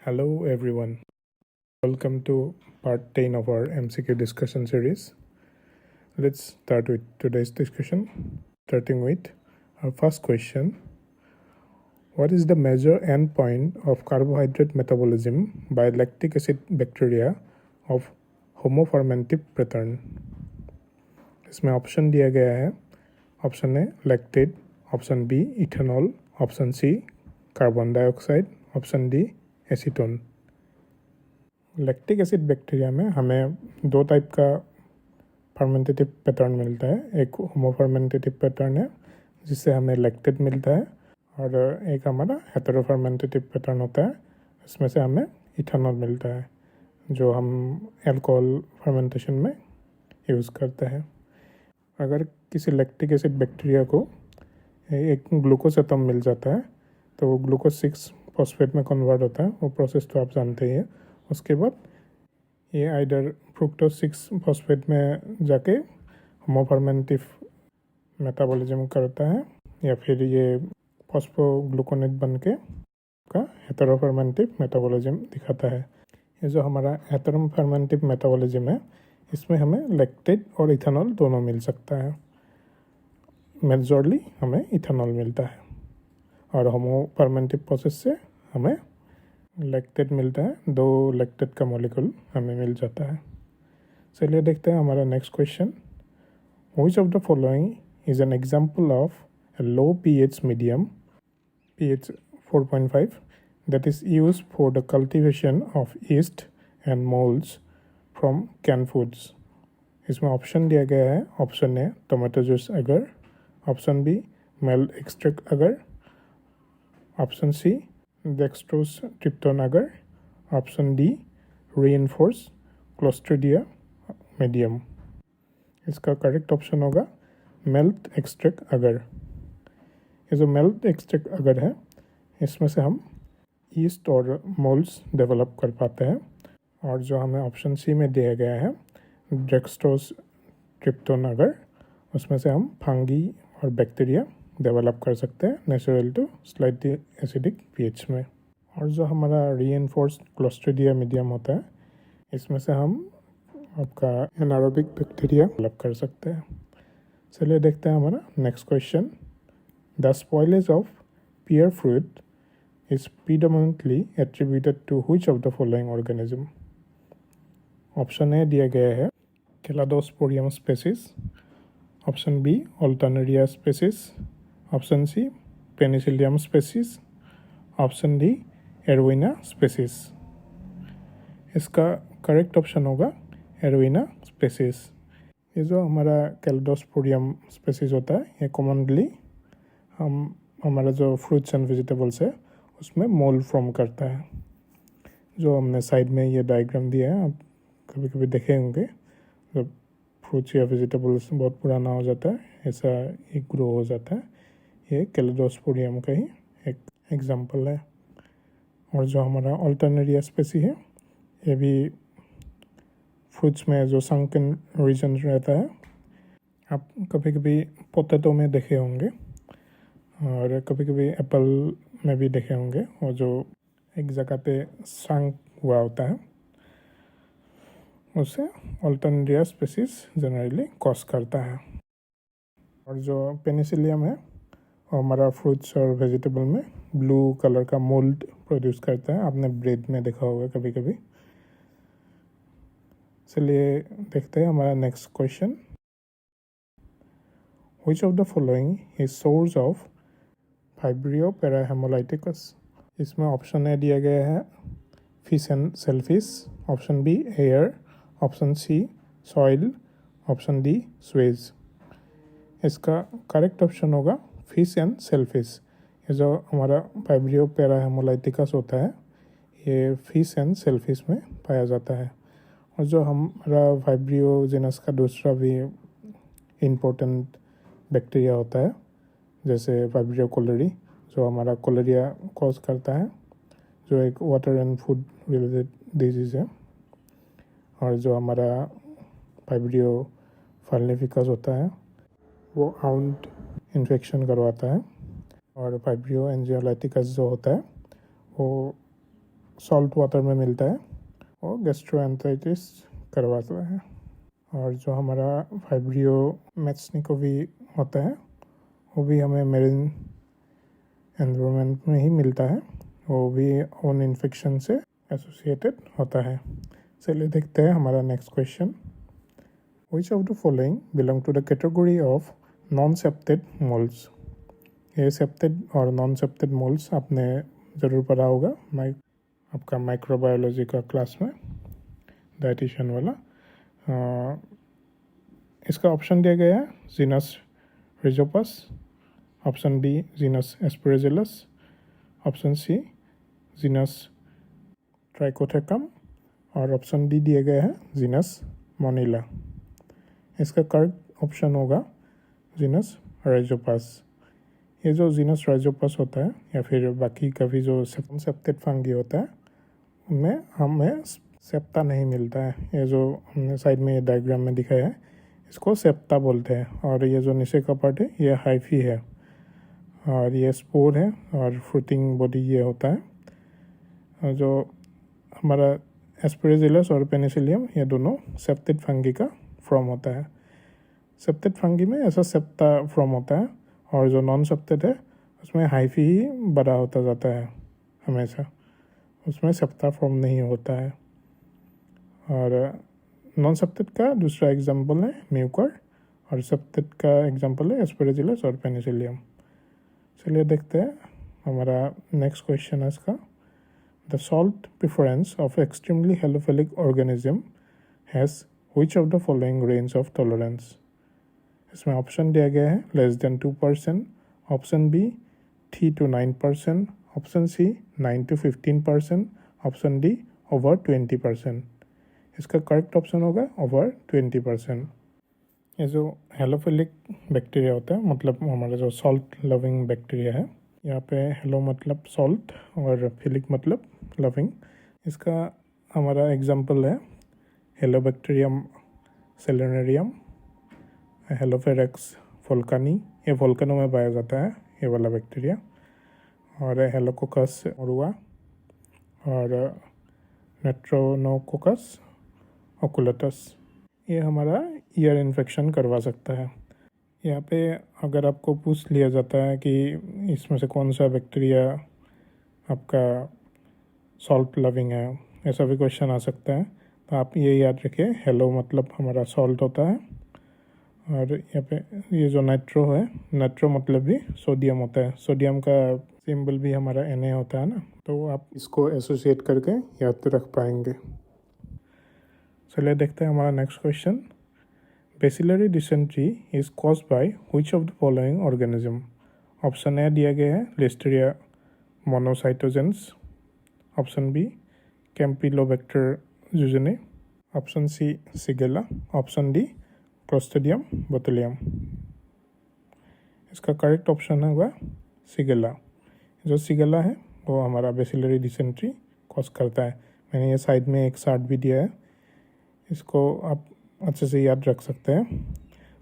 Hello everyone, welcome to part 10 of our MCQ discussion series. Let's start with today's discussion, starting with our first question. What is the major endpoint of carbohydrate metabolism by lactic acid bacteria of homofermentive pattern? इसमें option दिया गया है. Option A lactate, option B ethanol, option C carbon dioxide, option D acetone. Lactic acid bacteria में हमें दो type का fermentative pattern मिलता है. एक होमोफर्मेंटेटिव पैटर्न है जिससे हमें लैक्टेट मिलता है, और एक हमारा हेटेरोफर्मेंटेटिव पैटर्न होता है, इसमें से हमें इथेनॉल मिलता है जो हम अल्कोहल फर्मेंटेशन में यूज़ करते हैं. अगर किसी लैक्टिक एसिड बैक्टीरिया को एक ग्लूकोज एटम मिल जाता है तो वो ग्लूकोज 6 फॉस्फेट में कन्वर्ट होता है. वो प्रोसेस तो आप जानते ही हैं. उसके बाद ये आइडर फ्रुक्टोज 6 फॉस्फेट में जाके होमोफर्मेंटिव मेटाबॉलिज्म करता है, या फिर ये फॉस्फोग्लूकोनेट बन के का हेटेरोफर्मेंटिव मेटाबॉलिज्म दिखाता है. ये जो हमारा हेटेरोफर्मेंटिव मेटाबॉलिज्म है, इसमें हमें लैक्टेट और इथेनॉल दोनों मिल सकता है. मेजॉरली हमें इथेनॉल मिलता है, और होमोफर्मेंटिव प्रोसेस से हमें लैक्टेट मिलता है. दो लैक्टेट का मॉलिक्यूल हमें मिल जाता है. चलिए देखते हैं हमारा next question. Which of the following is an example of a low pH medium, pH 4.5, that is used for the cultivation of yeast and molds from canned foods. इसमें ऑप्शन दिया गया है. ऑप्शन ए टोमेटो जूस अगर, option B milk extract अगर, option C dextrose ट्रिप्टोन अगर, option D reinforce clostridia medium. इसका correct option होगा milk extract अगर. ये जो मिल्क एक्सट्रैक्ट अगर है, इसमें से हम ईस्ट और मोल्ड्स डेवलप कर पाते हैं. और जो हमें ऑप्शन सी में दिया गया है डेक्सट्रोज ट्रिप्टोन अगर, उसमें से हम फंगी और बैक्टीरिया डेवलप कर सकते हैं natural to slightly acidic pH में. और जो हमारा रीइंफोर्स्ड क्लोस्ट्रीडिया मीडियम होता है, इसमें से हम आपका एनारोबिक बैक्टीरिया डेवलप कर सकते हैं. चलिए देखते हैं हमारा next question. The spoilage of pear fruit is predominantly attributed to which of the following organism? Option A दिया गया है Cladosporium species, option B Alternaria species, option C Penicillium species, option D Erwinia species. इसका correct option होगा Erwinia species. ये जो हमारा कैलाडोस्पोरियम species होता है, ये कॉमनली हमारा जो फ्रूट्स एंड वेजिटेबल्स है उसमें मोल्ड फॉर्म करता है. जो हमने साइड में ये डायग्राम दिया है, आप कभी कभी देखे होंगे. जब फ्रूट्स या वेजिटेबल्स बहुत पुराना हो जाता है, ऐसा ये ग्रो हो जाता है. ये कैलाडोस्पोरियम का ही एक एग्जांपल है. और जो हमारा अल्टरनेरिया स्पेसी है, ये भी फ्रूट्स में जो संकन रीजन रहता है, आप कभी कभी पोटैटो में देखे होंगे और कभी कभी एप्पल में भी देखे होंगे. वो जो एक जगह पे संक हुआ होता है, उससे अल्टरनेरिया स्पेसीज जनरली कॉज करता है. और जो पेनिसिलियम है, वो हमारा फ्रूट्स और वेजिटेबल में ब्लू कलर का मोल्ड प्रोड्यूस करता है. आपने ब्रेड में देखा होगा कभी कभी. चलिए देखते हैं हमारा next question. Which of the following is source of Vibrio parahaemolyticus. इसमें ऑप्शन ए दिया गया है fish and shellfish, option B air, option C soil, option D sewage. इसका करेक्ट ऑप्शन होगा फिश एंड सेलफिश. ये जो हमारा फाइब्रियो पैराहेमोलाइटिकस होता है, ये फिश एंड सेलफिश में पाया जाता है. और जो हमारा फाइब्रियो जीनस का दूसरा भी इम्पोर्टेंट बैक्टीरिया होता है, जैसे फाइब्रियो कोलेरी, जो हमारा कोलेरिया कॉज करता है, जो एक water and food related disease है. और जो हमारा फाइब्रियो फाल्निफिकस होता है, वो आउंट इन्फेक्शन करवाता है. और फाइब्रियो एंजियोलाइटिकस जो होता है, वो सॉल्ट वाटर में मिलता है वो गैस्ट्रोएंटेराइटिस करवाता है। और जो हमारा फाइब्रियो मैक्सनिकोवी होता है वो भी हमें मेरिन एनवायरनमेंट में ही मिलता है, वो भी उन इन्फेक्शन से एसोसिएटेड होता है। चलिए देखते हैं हमारा next question. Which of the following belong to the category of non-septed molds? ये सेप्टेड और नॉन सेप्टेड मोल्ड्स आपने ज़रूर पढ़ा होगा आपका माइक्रोबायोलॉजी का क्लास में, डाइटिशियन वाला। इसका ऑप्शन दिया गया है genus Rhizopus, option B genus Aspergillus, option C genus Trichothecium और ऑप्शन डी दिया गया है जीनस मोनिला। इसका करेक्ट ऑप्शन होगा जीनस राइजोपस। ये जो जीनस राइजोपस होता है या फिर बाकी का भी जो सेप्टेड फंगी होता है उनमें हमें सेप्टा नहीं मिलता है। ये जो हमने साइड में ये डायग्राम में दिखाया है इसको सेप्टा बोलते हैं। और ये जो नीचे का पार्ट है ये हाइफी है और ये स्पोर है और फ्रूटिंग बॉडी ये होता है। और जो हमारा एस्पेरेजिलस और पेनिसिलियम ये दोनों सेप्टेड फंगी का फॉर्म होता है। सेप्टेड फंगी में ऐसा सेप्टा फॉर्म होता है और जो नॉन सेप्टेड है उसमें हाइफी ही बड़ा होता जाता है हमेशा, उसमें सेप्टा फॉर्म नहीं होता है। और नॉन सेप्टेड का दूसरा एग्जांपल है म्यूकर और सेप्टेड का एग्जांपल है एस्पेरेजिलस और पेनिसिलियम। चलिए देखते हैं हमारा नेक्स्ट क्वेश्चन है इसका। The salt preference of extremely halophilic organism has which of the following range of tolerance? इसमें ऑप्शन दिया गया है less than 2%, option B 3 to 9%, option C 9 to 15%, option D over 20%। इसका करेक्ट ऑप्शन होगा over 20%। ये जो हेलोफिलिक बैक्टीरिया होता है मतलब हमारा जो सॉल्ट लविंग बैक्टीरिया है, यहाँ पे हेलो मतलब सॉल्ट और फिलिक मतलब लविंग। इसका हमारा एग्जांपल है हेलोबैक्टीरियम सेलेनेरियम, हेलोफेरेक्स वोल्कानी, ये वोल्कानो में पाया जाता है ये वाला बैक्टीरिया, और हेलोकोकस ओरुआ और नेट्रोनोकोकस ओकुलेटस। ये हमारा ईयर इन्फेक्शन करवा सकता है। यहाँ पे अगर आपको पूछ लिया जाता है कि इसमें से कौन सा बैक्टीरिया आपका सॉल्ट लविंग है, ऐसा भी क्वेश्चन आ सकता है, तो आप ये याद रखिए हेलो मतलब हमारा सॉल्ट होता है और यहाँ पे ये जो नाइट्रो है, नाइट्रो मतलब भी सोडियम होता है। सोडियम का सिंबल भी हमारा Na होता है ना, तो आप इसको एसोसिएट करके याद रख पाएंगे। चलिए देखते हैं हमारा next question. Bacillary dysentery is caused by which of the following organism? Option A दिया गया है Listeria monocytogenes, option B Campylobacter jejuni, option C Shigella, option D Clostridium botulinum. इसका करेक्ट ऑप्शन होगा सिगेला। जो सिगेला है वो हमारा बेसिलरी डिसेंट्री कॉज करता है। मैंने ये साइड में एक चार्ट भी दिया है, इसको आप अच्छे से याद रख सकते हैं।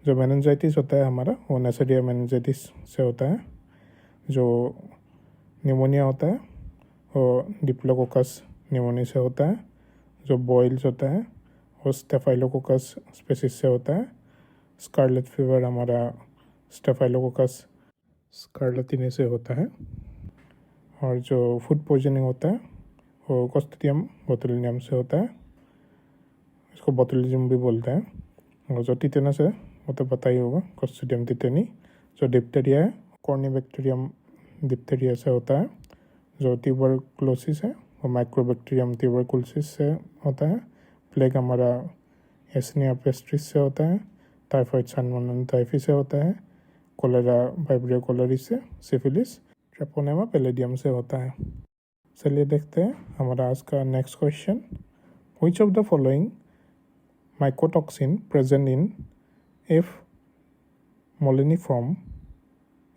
जो मेनिंजाइटिस होता है हमारा वो नेसेरिया मेनिंजाइटिस से होता है। जो निमोनिया होता है वो डिप्लोकोकस निमोनिया से होता है। जो बॉइल्स होता है वो स्टेफाइलोकोकस स्पेसिस से होता है। स्कारलेट फीवर हमारा स्टेफाइलोकोकस स्कारलेटिनी से होता है। और जो फूड पॉइजनिंग होता है वो क्लोस्ट्रिडियम बोtulinum से होता है, इसको बोtulism भी बोलते हैं। और जो टिटेनस है वो तो पता ही होगा, क्लोस्ट्रिडियम टिटेनी। जो डिप्थेरिया है कॉर्निबैक्टीरियम डिप्थेरिया से होता है। जो ट्यूबरकुलोसिस है वो माइक्रोबैक्टीरियम ट्यूबरकुलोसिस से होता है। प्लेग हमारा एस्निया पेस्ट्रिस से होता है। टाइफाइड सैल्मोनेला टाइफी से होता है। कोलेरा वाइब्रियो कोलेरिस से, सिफिलिस ट्रेपोनेमा पैलेडियम से होता है। चलिए देखते हैं हमारा आज का next question. Which of the following mycotoxin present in F. moliniform,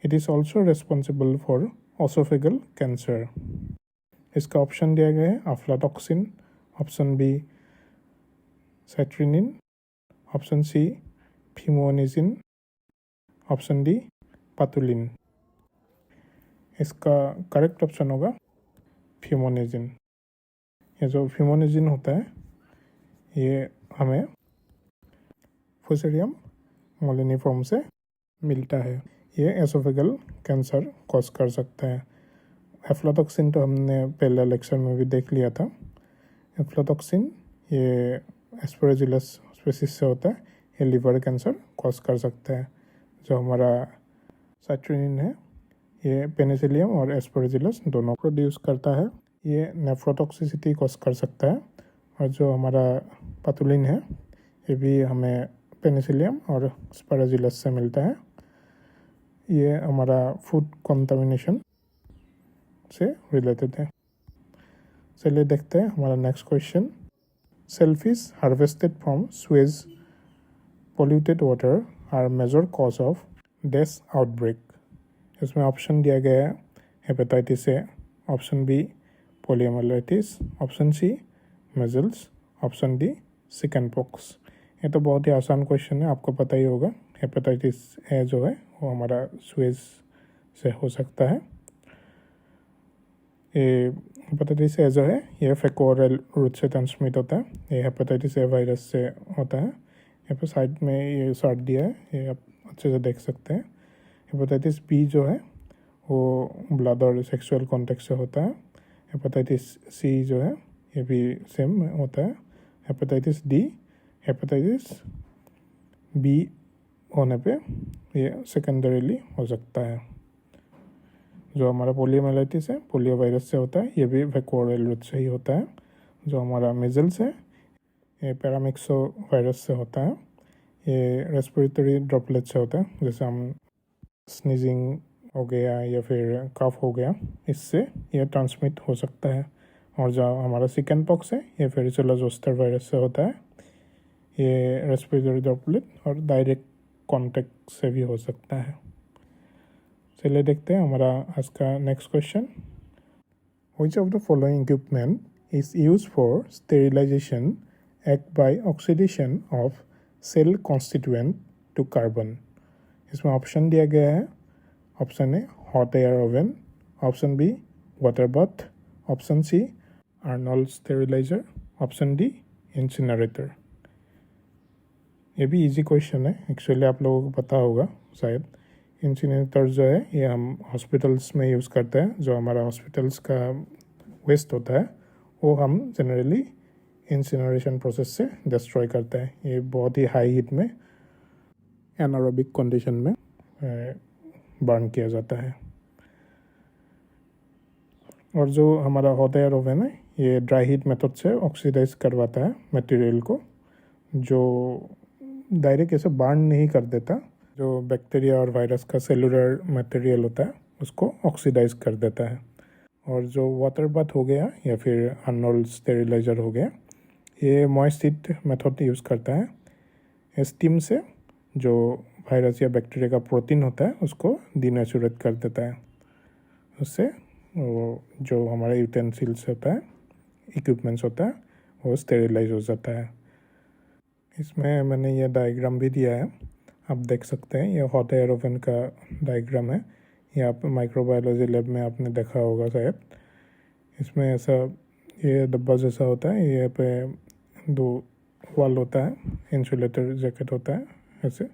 it is also responsible for esophageal cancer। इसका ऑप्शन दिया गया है aflatoxin, option B citrinin, option C fumonisin, option D patulin. इसका करेक्ट ऑप्शन होगा फिमोनिजिन। ये जो फ्यूमोनिजिन होता है ये हमें फुसेरियम मोलिनिफॉर्म से मिलता है। ये एसोफेगल कैंसर कॉज कर सकता है। एफ्लाटॉक्सिन तो हमने पहले लेक्चर में भी देख लिया था। एफ्लाटॉक्सिन ये एस्परजिलस स्पीसीज से होता है। ये लिवर कैंसर कॉज कर सकता है। जो हमारा साइट्रिनिन है ये पेनिसिलियम और एस्परजिलस दोनों प्रोड्यूस करता है। ये नेफ्रोटॉक्सिसिटी कॉज कर सकता है। और जो हमारा पैथोलिन है ये भी हमें पेनिसिलियम और एस्परजिलस से मिलता है। ये हमारा फूड कंटामिनेशन से रिलेटेड है। चलिए देखते हैं हमारा next question. Shellfish harvested from sewage polluted water are major cause of dash outbreak. इसमें ऑप्शन दिया गया है hepatitis A, option B poliomyelitis, option C measles, option D chickenpox. ये तो बहुत ही आसान क्वेश्चन है, आपको पता ही होगा। हेपेटाइटिस ए जो है वो हमारा स्वेज से हो सकता है। ये हेपेटाइटिस ए जो है ये फेकोरल रूट से ट्रांसमिट होता है। ये हेपेटाइटिस ए वायरस से होता है। यहाँ पे साइड में ये चार्ट दिया है, ये आप अच्छे से देख सकते हैं। हेपेटाइटिस बी जो है वो ब्लड और सेक्सुअल कॉन्टेक्ट से होता है। हेपेटाइटिस सी जो है ये भी सेम होता है। हेपेटाइटिस डी हेपेटाइटिस बी होने पे ये सेकेंडरीली हो सकता है। जो हमारा पोलियोमाइलाइटिस है पोलियो वायरस से होता है, ये भी वैक्यूओरल रूट से ही होता है। जो हमारा मेजल्स है ये पैरामिक्सो वायरस से होता है। ये रेस्पिरेटरी ड्रॉपलेट से होता है, जैसे हम स्नीजिंग हो गया या फिर कफ हो गया, इससे ये ट्रांसमिट हो सकता है। और जो हमारा चिकन पॉक्स है ये वेरिसेला जोस्टर वायरस से होता है। ये रेस्पिरेटरी ड्रॉपलेट और डायरेक्ट कॉन्टेक्ट से भी हो सकता है। चलिए देखते हैं हमारा आज का next question. Which of the following equipment is used for sterilization act by oxidation of cell constituent to carbon? इसमें ऑप्शन दिया गया है। Option A hot air oven, option B water bath, option C Arnold sterilizer, option D incinerator. ये भी easy question है, actually आप लोगों को पता होगा शायद। इंसिनरेटर जो है ये हम हॉस्पिटल्स में यूज़ करते हैं। जो हमारा हॉस्पिटल्स का वेस्ट होता है वो हम जनरली इंसिनरेशन प्रोसेस से डिस्ट्रॉय करते हैं। ये बहुत ही हाई हीट में एनारोबिक कंडीशन में बर्न किया जाता है। और जो हमारा हॉट एयर ओवन है ये ड्राई हीट मेथड से ऑक्सीडाइज करवाता है मटेरियल को, जो डायरेक्ट ऐसे बर्न नहीं कर देता। जो बैक्टीरिया और वायरस का सेलुलर मटेरियल होता है उसको ऑक्सीडाइज कर देता है। और जो वाटर बाथ हो गया या फिर आर्नोल्ड स्टेरिलाइजर हो गया, ये मॉइस्ट हीट मेथड यूज़ करता है। स्टीम से जो वायरस या बैक्टीरिया का प्रोटीन होता है उसको डिनेचुरेट कर देता है। उससे वो जो हमारा यूटेंसिल्स होता है, इक्विपमेंट्स होता है, वो स्टेरिलाइज हो जाता है। इसमें मैंने ये डायग्राम भी दिया है, आप देख सकते हैं। ये हॉट एयर ओवन का डायग्राम है। ये आप माइक्रोबायोलॉजी लैब में आपने देखा होगा शायद। इसमें ऐसा ये डब्बा जैसा होता है, ये पे दो वाल होता है, इंसुलेटर जैकेट होता है ऐसे।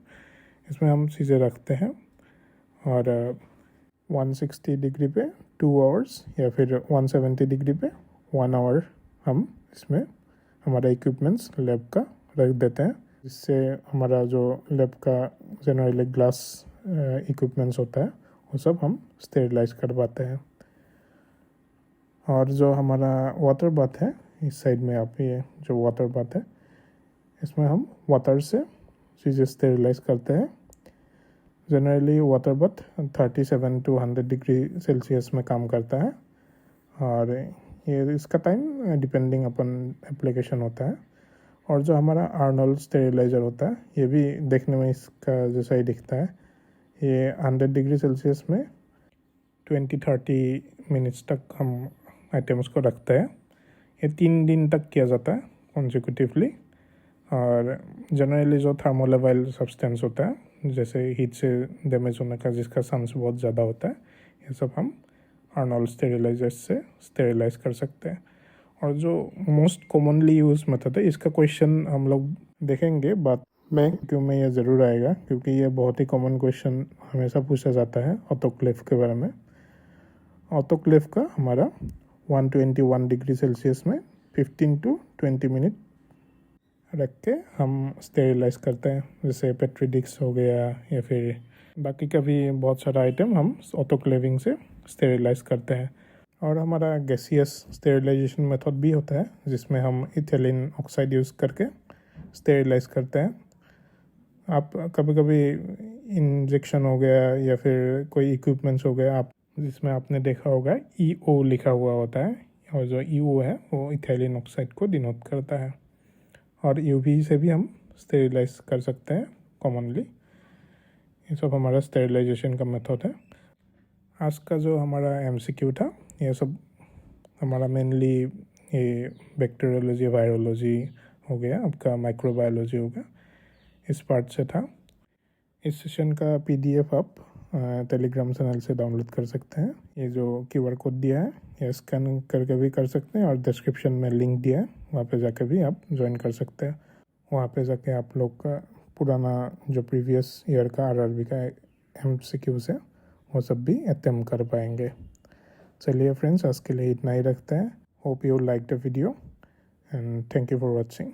इसमें हम चीज़ें रखते हैं और 160 डिग्री पे 2 आवर्स या फिर 170 डिग्री पे 1 आवर हम इसमें हमारा इक्विपमेंट्स लैब का रख देते हैं, जिससे हमारा जो लैब का जनरली ग्लास इक्विपमेंट्स होता है वो सब हम स्टेरिलाइज करवाते हैं। और जो हमारा वाटर बाथ है, इस साइड में आप ये जो वाटर बाथ है इसमें हम वाटर से चीज़ें स्टेरिलाइज करते हैं। Generally water bath 37 to 100 degree Celsius में काम करता है और ये इसका टाइम डिपेंडिंग अपन एप्लीकेशन होता है। और जो हमारा आर्नोल्ड स्टेरिलाइजर होता है ये भी देखने में इसका जैसा ही दिखता है। ये 100 डिग्री सेल्सियस में 20-30 मिनट्स तक हम आइटम्स को रखते हैं। ये 3 दिन तक किया जाता है कॉन्जिक्यूटिवली। और जनरली जो थर्मोलेवाइल सब्सटेंस होता है, जैसे हीट से डैमेज होने का जिसका चांस बहुत ज़्यादा होता है, ये सब हम आर्नोल्ड स्टेरिलाइजर से स्टेरिलाइज कर सकते हैं। और जो मोस्ट कॉमनली यूज मेथड है इसका क्वेश्चन हम लोग देखेंगे बाद में, क्यों में ये ज़रूर आएगा क्योंकि ये बहुत ही कॉमन क्वेश्चन हमेशा पूछा जाता है ऑटोक्लेव के बारे में। ऑटोक्लेव का हमारा 121 डिग्री सेल्सियस में 15 to 20 मिनट रख के हम स्टेरिलाइज करते हैं, जैसे पेट्री डिक्स हो गया या फिर बाकी का भी बहुत सारा आइटम हम ऑटोक्लेविंग से स्टेरिलाइज करते हैं। और हमारा गैसियस स्टेरिलाइजेशन मेथड भी होता है जिसमें हम इथिलीन ऑक्साइड यूज़ करके स्टेरिलाइज करते हैं। आप कभी कभी इंजेक्शन हो गया या फिर कोई इक्विपमेंट्स हो गया आप जिसमें आपने देखा होगा EO लिखा हुआ होता है, और जो EO है वो इथिलीन ऑक्साइड को डिनोट करता है। और UV से भी हम स्टेरिलाइज कर सकते हैं कॉमनली। ये सब हमारा स्टेरिलाइजेशन का मेथड है। आज का जो हमारा MCQ था ये सब हमारा मेनली ये बैक्टीरियोलॉजी, वायरोलॉजी हो गया, आपका माइक्रोबायोलॉजी हो गया, इस पार्ट से था। इस सेशन का PDF आप टेलीग्राम चैनल से डाउनलोड कर सकते हैं। ये जो QR कोड दिया है ये स्कैन करके भी कर सकते हैं, और डिस्क्रिप्शन में लिंक दिया है, वहाँ पे जाके भी आप ज्वाइन कर सकते हैं। वहाँ पे जाके आप लोग का पुराना जो प्रीवियस ईयर का RRB का MCQs है वो सब भी अटेम्प्ट कर पाएंगे। चलिए फ्रेंड्स, आज के लिए इतना ही रखते हैं। Hope you like the video and thank you for watching.